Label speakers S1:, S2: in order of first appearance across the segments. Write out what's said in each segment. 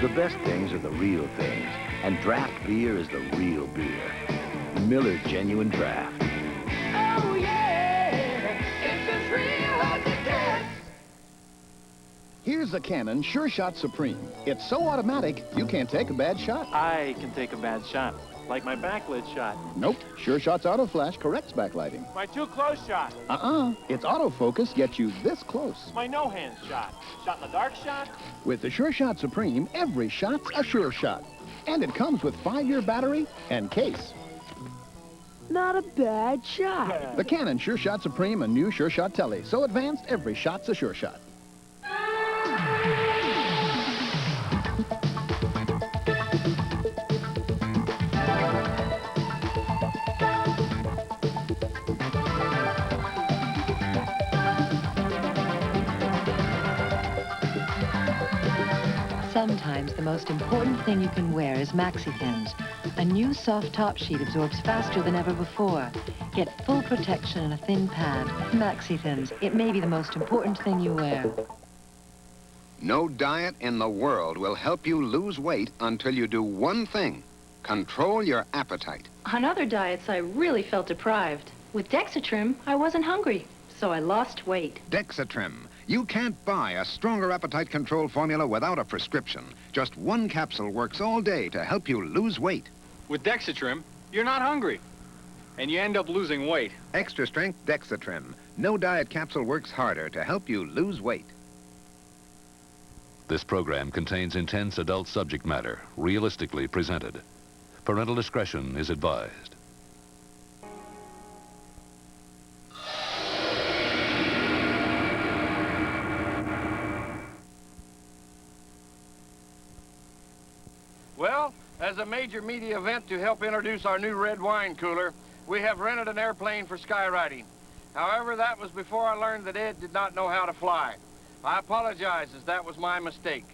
S1: The best things are the real things, and draft beer is the real beer. Miller Genuine Draft.
S2: Oh yeah, it's as real as it gets.
S3: Here's the Canon Sure Shot Supreme. It's so automatic, you can't take a bad shot.
S4: I can take a bad shot, like my backlit shot.
S3: Nope. Sure Shot's Auto Flash corrects backlighting.
S4: My too close shot.
S3: Its autofocus gets you this close.
S4: My no-hand shot. Shot in the dark shot.
S3: With the Sure Shot Supreme, every shot's a sure shot. And it comes with 5-year battery and case.
S5: Not a bad shot.
S3: The Canon Sure Shot Supreme, a new Sure Shot Telly. So advanced, every shot's a sure shot.
S6: Sometimes the most important thing you can wear is maxi-thins. A new soft top sheet absorbs faster than ever before. Get full protection in a thin pad. Maxi-thins. It may be the most important thing you wear.
S7: No diet in the world will help you lose weight until you do one thing. Control your appetite.
S8: On other diets, I really felt deprived. With Dexatrim, I wasn't hungry, so I lost weight.
S7: Dexatrim. You can't buy a stronger appetite control formula without a prescription. Just one capsule works all day to help you lose weight.
S4: With Dexatrim, you're not hungry, and you end up losing weight.
S7: Extra strength Dexatrim. No diet capsule works harder to help you lose weight.
S9: This program contains intense adult subject matter, realistically presented. Parental discretion is advised.
S10: Well, as a major media event to help introduce our new red wine cooler, we have rented an airplane for skywriting. However, that was before I learned that Ed did not know how to fly. I apologize, as that was my mistake.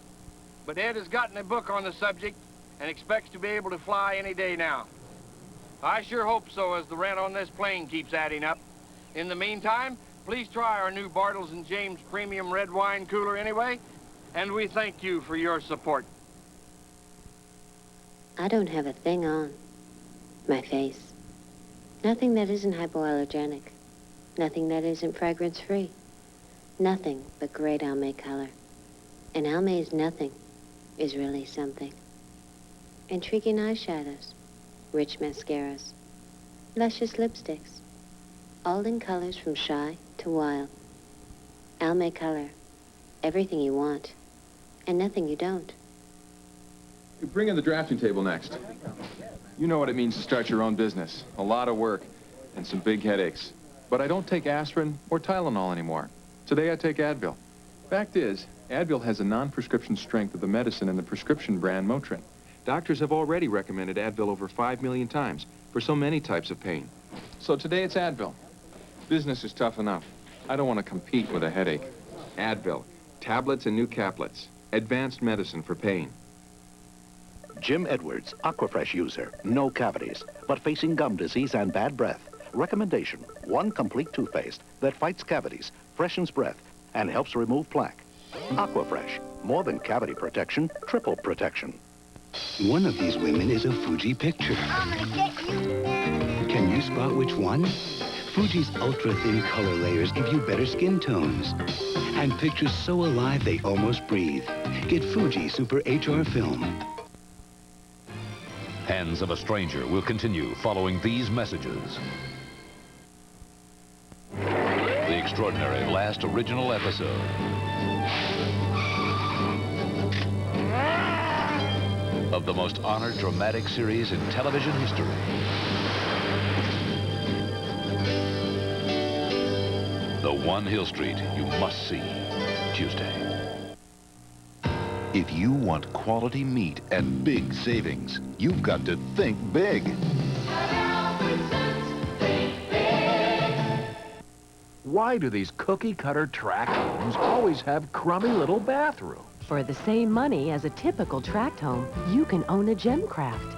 S10: But Ed has gotten a book on the subject and expects to be able to fly any day now. I sure hope so, as the rent on this plane keeps adding up. In the meantime, please try our new Bartles & James Premium Red Wine Cooler anyway, and we thank you for your support.
S11: I don't have a thing on my face. Nothing that isn't hypoallergenic. Nothing that isn't fragrance-free. Nothing but great Almay color. And Almay's nothing is really something. Intriguing eyeshadows, rich mascaras, luscious lipsticks, all in colors from shy to wild. Almay color, everything you want, and nothing you don't.
S12: You bring in the drafting table next. You know what it means to start your own business. A lot of work and some big headaches. But I don't take aspirin or Tylenol anymore. Today I take Advil. Fact is, Advil has a non-prescription strength of the medicine in the prescription brand Motrin. Doctors have already recommended Advil over 5 million times for so many types of pain. So today it's Advil. Business is tough enough. I don't want to compete with a headache. Advil, tablets and new caplets. Advanced medicine for pain.
S1: Jim Edwards, Aquafresh user, no cavities, but facing gum disease and bad breath. Recommendation, one complete toothpaste that fights cavities, freshens breath, and helps remove plaque. Aquafresh, more than cavity protection, triple protection.
S13: One of these women is a Fuji picture.
S2: I'm gonna get you.
S13: Can you spot which one? Fuji's ultra-thin color layers give you better skin tones. And pictures so alive they almost breathe. Get Fuji Super HR Film.
S9: Hands of a Stranger will continue following these messages. The extraordinary last original episode of the most honored dramatic series in television history. The One Hill Street You Must See, Tuesday.
S14: If you want quality meat and big savings, you've got to think big.
S15: Why do these cookie-cutter tract homes always have crummy little bathrooms?
S5: For the same money as a typical tract home, you can own a Gemcraft.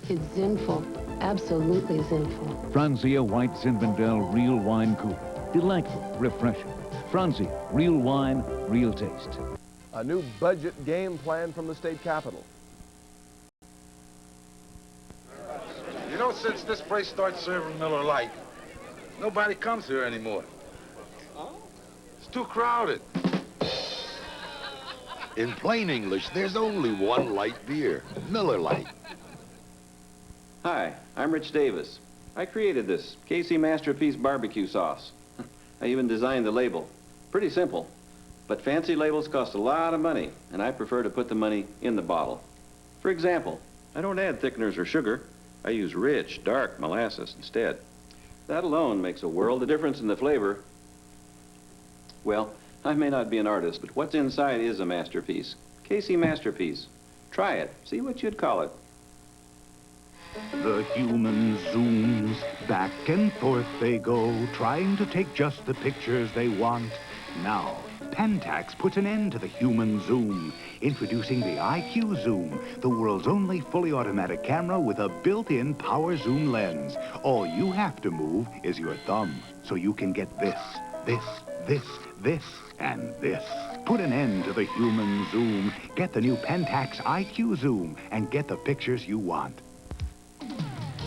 S16: It's sinful, absolutely sinful.
S17: Franzia White Zinfandel Real Wine Cooler. Delightful, refreshing. Franzia, real wine, real taste.
S18: A new budget game plan from the state capitol.
S19: You know, since this place started serving Miller Lite, nobody comes here anymore. It's too crowded.
S14: In plain English, there's only one light beer, Miller Lite.
S20: Hi, I'm Rich Davis. I created this KC Masterpiece barbecue sauce. I even designed the label. Pretty simple, but fancy labels cost a lot of money, and I prefer to put the money in the bottle. For example, I don't add thickeners or sugar. I use rich, dark molasses instead. That alone makes a world of difference in the flavor. Well, I may not be an artist, but what's inside is a masterpiece. KC Masterpiece. Try it. See what you'd call it.
S17: The human zooms, back and forth they go, trying to take just the pictures they want. Now, Pentax puts an end to the human zoom, introducing the IQ Zoom, the world's only fully automatic camera with a built-in power zoom lens. All you have to move is your thumb, so you can get this, and this. Put an end to the human zoom. Get the new Pentax IQ Zoom and get the pictures you want.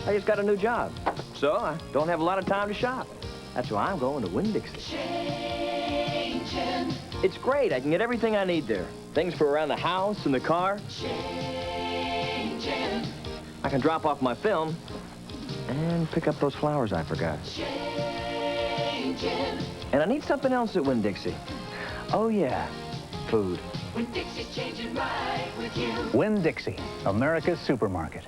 S21: I just got a new job, so I don't have a lot of time to shop. That's why I'm going to Winn-Dixie. It's great. I can get everything I need there. Things for around the house and the car. I can drop off my film and pick up those flowers I forgot. And I need something else at Winn-Dixie. Oh, yeah, food.
S2: Winn-Dixie's changing right with you.
S22: Winn-Dixie, America's supermarket.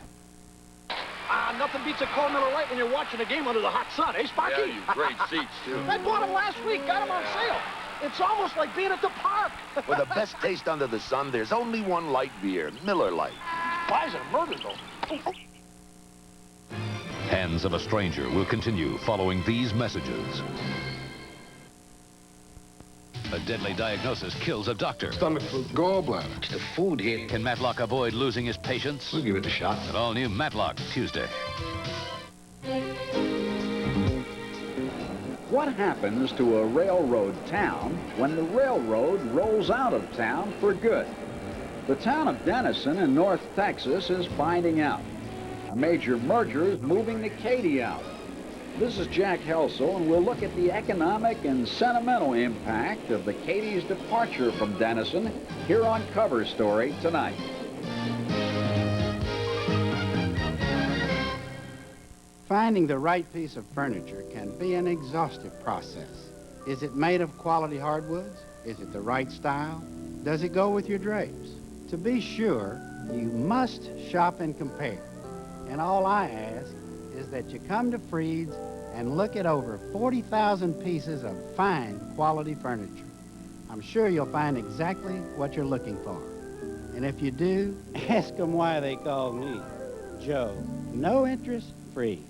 S23: Nothing beats a cold Miller Lite when you're watching a game under the hot sun, eh, Sparky?
S19: Yeah, you great seats, too.
S23: I bought them last week, got them on sale. It's almost like being at the park.
S14: For the best taste under the sun, there's only one light beer, Miller Lite.
S23: Buys a murder, though.
S9: Hands of a Stranger will continue following these messages. A deadly diagnosis kills a doctor.
S19: Stomach flu, gallbladder. It's the food here.
S9: Can Matlock avoid losing his patience?
S19: We'll give it a shot.
S9: An all-new Matlock, Tuesday.
S24: What happens to a railroad town when the railroad rolls out of town for good? The town of Denison in North Texas is finding out. A major merger is moving the Katy out. This is Jack Helsel, and we'll look at the economic and sentimental impact of the Katy's departure from Denison here on Cover Story tonight.
S25: Finding the right piece of furniture can be an exhaustive process. Is it made of quality hardwoods? Is it the right style? Does it go with your drapes? To be sure, you must shop and compare. And all I ask is that you come to Freed's and look at over 40,000 pieces of fine quality furniture. I'm sure you'll find exactly what you're looking for. And if you do, ask them why they call me Joe. No interest, free.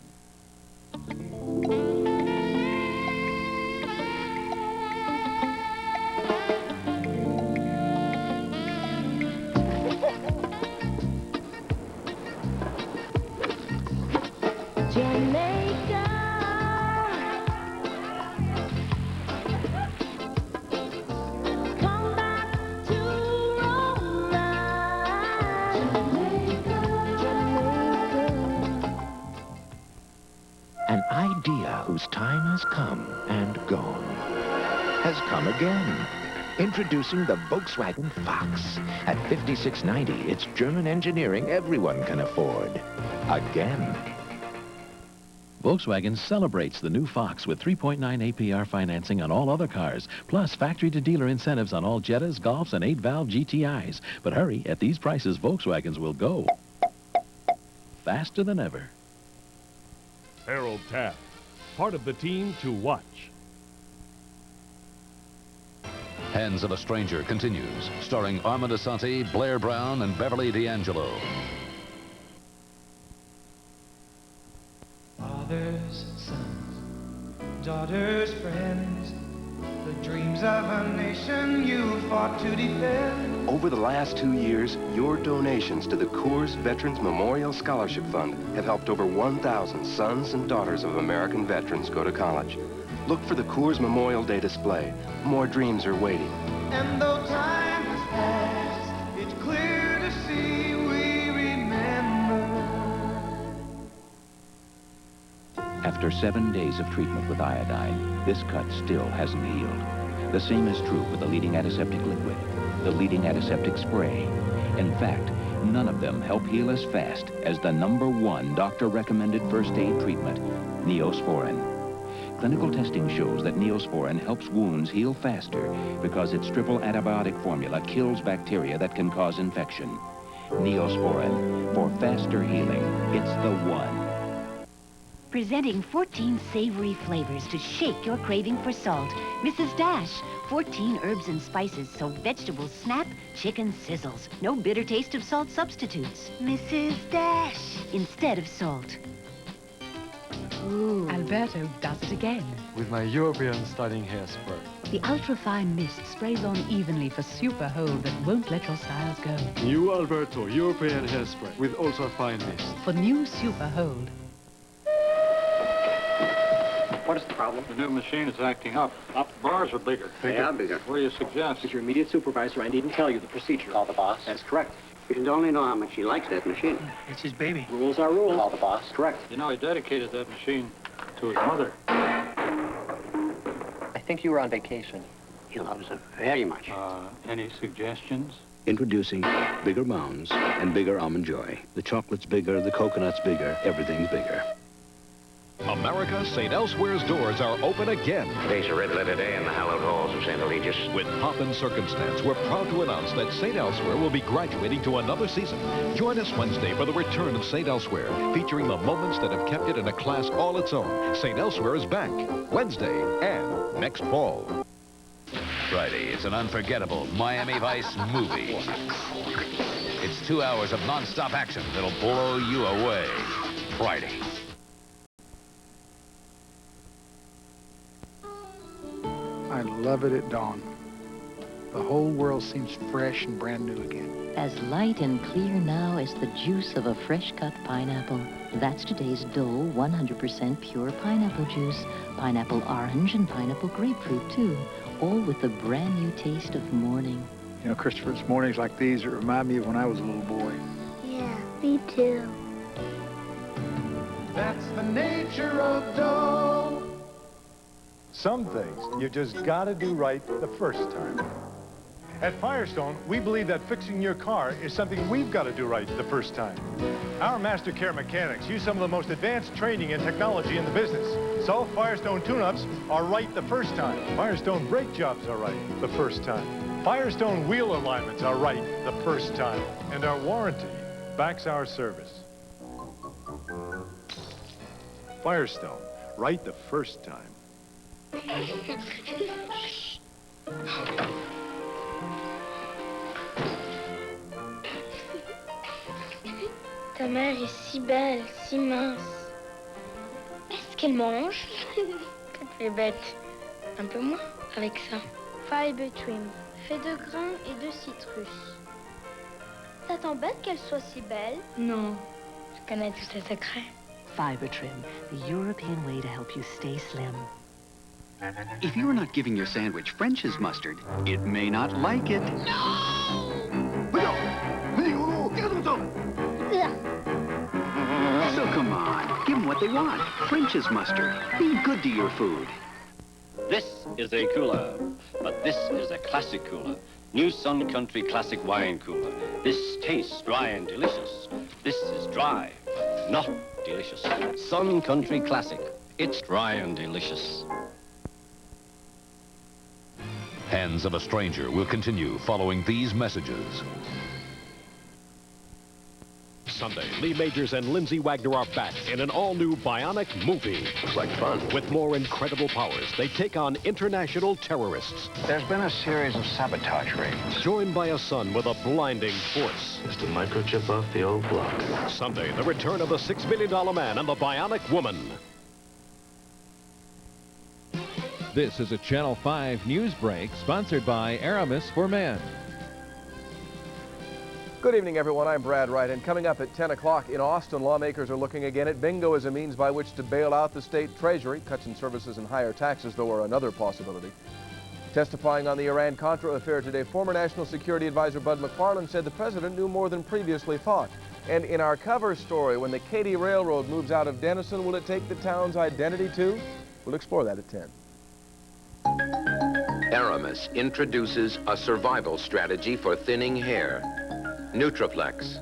S26: An idea whose time has come and gone has come again. Introducing the Volkswagen Fox. At $56.90, it's German engineering everyone can afford. Again.
S27: Volkswagen celebrates the new Fox with 3.9 APR financing on all other cars, plus factory-to-dealer incentives on all Jettas, Golfs, and 8-valve GTIs. But hurry, at these prices, Volkswagens will go faster than ever.
S28: Harold Taft, part of the team to watch.
S9: Hands of a Stranger continues, starring Armand Assante, Blair Brown, and Beverly D'Angelo.
S2: Fathers, sons, daughters, friends, the dreams of a nation you fought to defend.
S29: Over the last 2 years, your donations to the Coors Veterans Memorial Scholarship Fund have helped over 1,000 sons and daughters of American veterans go to college. Look for the Coors Memorial Day display. More dreams are waiting.
S2: And though time has past. It's clear to see we remember.
S1: After 7 days of treatment with iodine, this cut still hasn't healed. The same is true with the leading antiseptic liquid, the leading antiseptic spray. In fact, none of them help heal as fast as the #1 doctor-recommended first aid treatment, Neosporin. Clinical testing shows that Neosporin helps wounds heal faster because its triple antibiotic formula kills bacteria that can cause infection. Neosporin, for faster healing, it's the one.
S3: Presenting 14 savory flavors to shake your craving for salt. Mrs. Dash, 14 herbs and spices so vegetables snap, chicken sizzles. No bitter taste of salt substitutes. Mrs. Dash, instead of salt.
S4: Ooh. Alberto does it again.
S6: With my European styling hairspray.
S4: The ultra-fine mist sprays on evenly for super hold that won't let your styles go.
S6: New Alberto European hairspray with ultra-fine mist.
S4: For new super hold.
S23: What is the problem? The new machine is acting up. Bars are bigger.
S7: Yeah, bigger.
S23: What do you suggest?
S7: As your immediate supervisor, I needn't tell you the procedure. Call the boss. That's correct. You should only know how much he likes that machine. It's his baby. Rules are rules. Call the boss. Correct.
S23: You know, he dedicated that machine to his mother.
S7: I think you were on vacation. He loves it very much.
S23: Any suggestions?
S13: Introducing bigger mounds and bigger Almond Joy. The chocolate's bigger, the coconut's bigger, everything's bigger.
S8: America, St. Elsewhere's doors are open again.
S7: Today's a red-letter day in the hallowed halls of St. Eligius.
S8: With pomp and circumstance, we're proud to announce that St. Elsewhere will be graduating to another season. Join us Wednesday for the return of St. Elsewhere, featuring the moments that have kept it in a class all its own. St. Elsewhere is back Wednesday and next fall.
S9: Friday, it's an unforgettable Miami Vice movie. It's 2 hours of non-stop action that'll blow you away. Friday.
S10: I love it at dawn. The whole world seems fresh and brand new again.
S5: As light and clear now as the juice of a fresh-cut pineapple. That's today's Dole 100% pure pineapple juice. Pineapple orange and pineapple grapefruit, too. All with the brand new taste of morning.
S10: You know, Christopher, it's mornings like these that remind me of when I was a little boy.
S11: Yeah, me too.
S2: That's the nature of dough.
S12: Some things you just gotta do right the first time. At Firestone, we believe that fixing your car is something we've got to do right the first time. Our Master Care mechanics use some of the most advanced training and technology in the business. So Firestone tune-ups are right the first time. Firestone brake jobs are right the first time. Firestone wheel alignments are right the first time. And our warranty backs our service. Firestone, right the first time.
S11: Ta mère est si belle, si mince. Est-ce qu'elle mange? Tu es bête. Un peu moins avec ça. Fiber trim, fait de grains et de citrus. Ça t'embête qu'elle soit si belle? Non, je connais tous ses secrets.
S5: Fiber Trim, the European way to help you stay slim.
S30: If you're not giving your sandwich French's mustard, it may not like it. So come on, give them what they want. French's mustard. Be good to your food.
S31: This is a cooler, but this is a classic cooler. New Sun Country Classic Wine Cooler. This tastes dry and delicious. This is dry, not delicious. Sun Country Classic. It's dry and delicious.
S9: Hands of a Stranger will continue following these messages.
S28: Sunday, Lee Majors and Lindsay Wagner are back in an all-new bionic movie.
S7: Looks like fun.
S28: With more incredible powers, they take on international terrorists.
S24: There's been a series of sabotage raids.
S28: Joined by a son with a blinding force.
S7: Just a microchip off the old block.
S28: Sunday, the return of the $6 million man and the bionic woman.
S32: This is a Channel 5 news break sponsored by Aramis for Men.
S18: Good evening, everyone. I'm Brad Wright, and coming up at 10 o'clock in Austin, lawmakers are looking again at bingo as a means by which to bail out the state treasury. Cuts in services and higher taxes, though, are another possibility. Testifying on the Iran-Contra affair today, former National Security Advisor Bud McFarlane said the president knew more than previously thought. And in our cover story, when the Katy Railroad moves out of Denison, will it take the town's identity too? We'll explore that at 10.
S14: Aramis introduces a survival strategy for thinning hair. Nutraflex.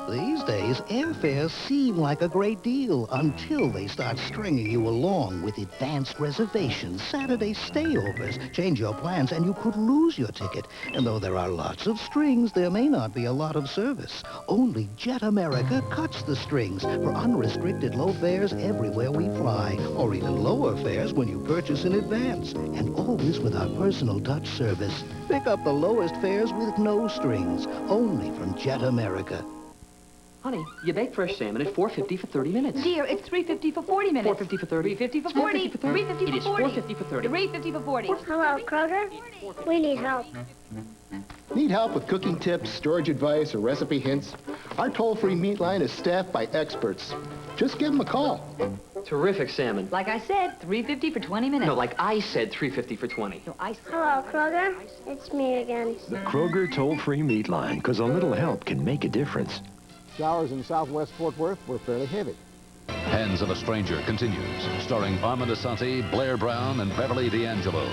S15: These days, airfares seem like a great deal until they start stringing you along with advanced reservations, Saturday stayovers. Change your plans and you could lose your ticket. And though there are lots of strings, there may not be a lot of service. Only Jet America cuts the strings for unrestricted low fares everywhere we fly, or even lower fares when you purchase in advance. And always with our personal touch service. Pick up the lowest fares with no strings, only from Jet America.
S16: Honey, you bake fresh salmon at $4.50 for 30 minutes.
S17: Dear, it's $3.50 for 40 minutes.
S16: $4.50 for 30.
S17: $3.50 for 40.
S16: $4.50 for 30.
S17: $3.50
S16: It is
S17: for 40.
S16: $4.50 for 30.
S17: $3.50 for 40.
S11: Hello, Kroger. We need help.
S19: Need help with cooking tips, storage advice, or recipe hints? Our toll-free meat line is staffed by experts. Just give them a call.
S16: Terrific salmon.
S17: Like I said, $3.50 for 20 minutes.
S16: No, like I said, $3.50 for 20.
S17: No, I...
S11: Hello, Kroger. It's me again.
S20: The Kroger toll-free meat line, because a little help can make a difference.
S21: Showers in southwest Fort Worth were fairly heavy.
S9: Hands of a Stranger continues, starring Armand Asante, Blair Brown, and Beverly D'Angelo.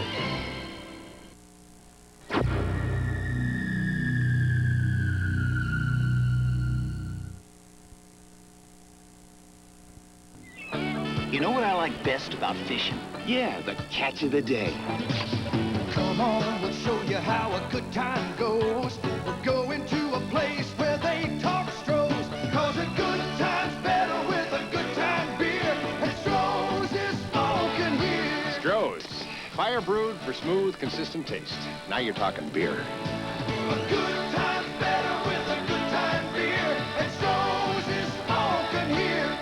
S22: You know what I like best about fishing? Yeah, the catch of the day.
S2: Come on, we'll show you how a good time goes. We're going to a place where they talk Strohs, 'cause a good time's better with a good time beer, and Strohs is smoking here.
S23: Strohs, fire brewed for smooth, consistent taste. Now you're talking beer.
S2: A good time's better with a good time beer, and Strohs is smoking here.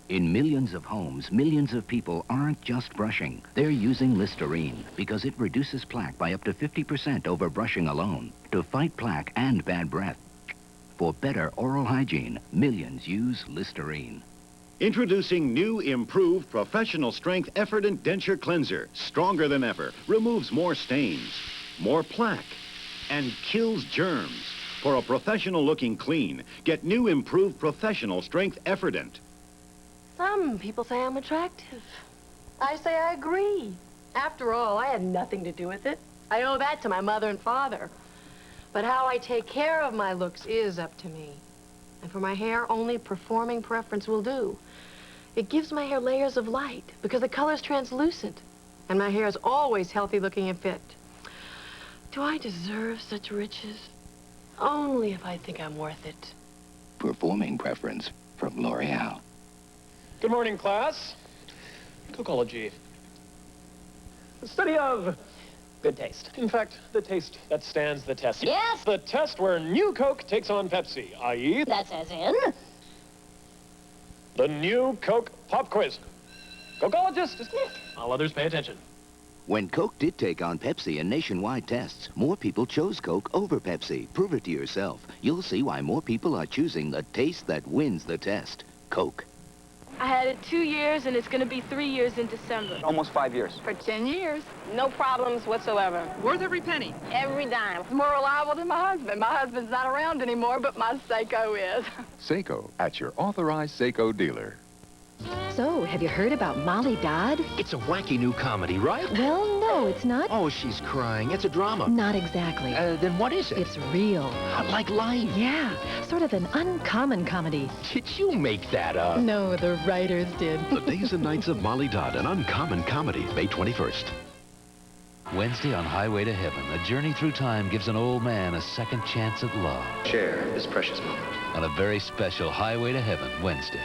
S1: In millions of homes, millions of people aren't just brushing. They're using Listerine because it reduces plaque by up to 50% over brushing alone to fight plaque and bad breath. For better oral hygiene, millions use Listerine.
S25: Introducing new, improved, professional strength Effordent Denture Cleanser. Stronger than ever, removes more stains, more plaque, and kills germs. For a professional-looking clean, get new, improved, professional strength Effordent.
S26: Some people say I'm attractive. I say I agree. After all, I had nothing to do with it. I owe that to my mother and father. But how I take care of my looks is up to me. And for my hair, only Performing Preference will do. It gives my hair layers of light because the color's translucent. And my hair is always healthy looking and fit. Do I deserve such riches? Only if I think I'm worth it.
S1: Performing Preference from L'Oreal.
S23: Good morning, class. Cocology. The study of good taste. In fact, the taste that stands the test.
S17: Yes!
S23: The test where new Coke takes on Pepsi, i.e.
S17: That's as in?
S23: the new Coke Pop Quiz. Cocologist is me. All others pay attention.
S1: When Coke did take on Pepsi in nationwide tests, more people chose Coke over Pepsi. Prove it to yourself. You'll see why more people are choosing the taste that wins the test. Coke.
S17: I had it 2 years, and it's going to be 3 years in December.
S27: Almost 5 years.
S17: For 10 years. No problems whatsoever. Worth every penny. Every dime. More reliable than my husband. My husband's not around anymore, but my Seiko is.
S29: Seiko, at your authorized Seiko dealer.
S33: So, have you heard about Molly Dodd?
S28: It's a wacky new comedy, right?
S33: Well, no, it's not.
S28: Oh, she's crying. It's a drama.
S33: Not exactly.
S28: Then what is it?
S33: It's real.
S28: Like life?
S33: Yeah, sort of an uncommon comedy.
S28: Did you make that up?
S33: No, the writers did.
S28: The Days and Nights of Molly Dodd, an uncommon comedy, May 21st.
S9: Wednesday on Highway to Heaven, a journey through time gives an old man a second chance at love.
S7: Share this precious moment.
S9: On a very special Highway to Heaven Wednesday.